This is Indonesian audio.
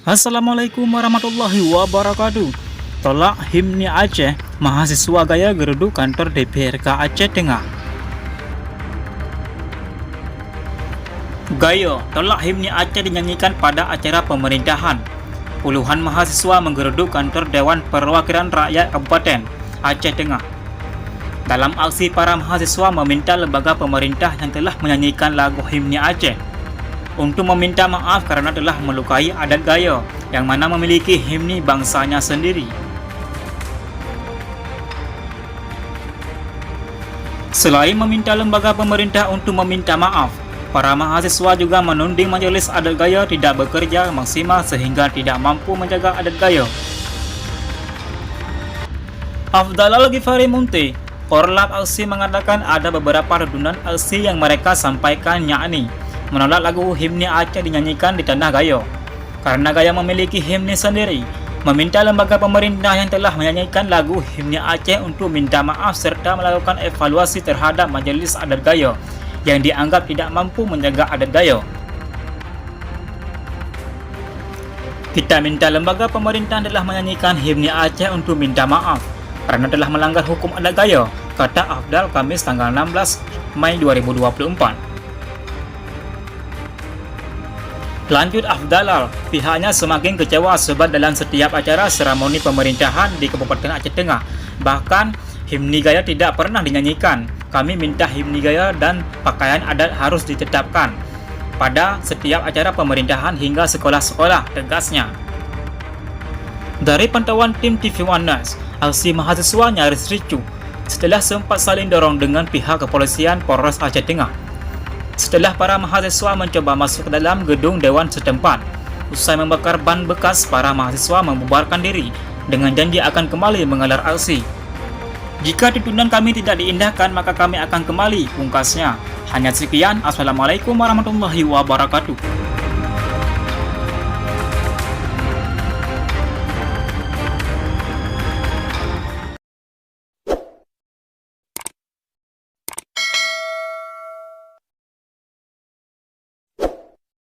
Assalamualaikum warahmatullahi wabarakatuh. Tolak himni Aceh, mahasiswa gaya geruduk kantor DPRK Aceh Tengah. Gayo, tolak himni Aceh dinyanyikan pada acara pemerintahan. Puluhan mahasiswa menggeruduk kantor Dewan Perwakilan Rakyat Kabupaten Aceh Tengah. Dalam aksi, para mahasiswa meminta lembaga pemerintah yang telah menyanyikan lagu himni Aceh untuk meminta maaf karena telah melukai adat Gayo yang mana memiliki himni bangsanya sendiri. Selain meminta lembaga pemerintah untuk meminta maaf, para mahasiswa juga menuding majelis adat Gayo tidak bekerja maksimal sehingga tidak mampu menjaga adat Gayo. Afdalal Ghifari Munte, Korlap aksi, mengatakan ada beberapa runtunan aksi yang mereka sampaikan, yakni menolak lagu himni Aceh dinyanyikan di tanah Gayo karena Gayo memiliki himni sendiri, meminta lembaga pemerintah yang telah menyanyikan lagu himni Aceh untuk minta maaf serta melakukan evaluasi terhadap majelis adat Gayo yang dianggap tidak mampu menjaga adat Gayo. Kita minta lembaga pemerintah telah menyanyikan himni Aceh untuk minta maaf karena telah melanggar hukum adat Gayo, kata Afdal Kamis tanggal 16 Mei 2024. Lanjut Afdalal, pihaknya semakin kecewa sebab dalam setiap acara seremoni pemerintahan di Kabupaten Aceh Tengah, bahkan himni Gayo tidak pernah dinyanyikan. Kami minta himni Gayo dan pakaian adat harus ditetapkan pada setiap acara pemerintahan hingga sekolah-sekolah, tegasnya. Dari pantauan tim TV One News, aksi mahasiswa nyaris ricuh setelah sempat saling dorong dengan pihak kepolisian Polres Aceh Tengah. Setelah para mahasiswa mencoba masuk ke dalam gedung dewan setempat, usai membakar ban bekas, para mahasiswa membubarkan diri dengan janji akan kembali menggelar aksi. Jika tuntutan kami tidak diindahkan, maka kami akan kembali, pungkasnya. Hanya sekian, Assalamualaikum warahmatullahi wabarakatuh.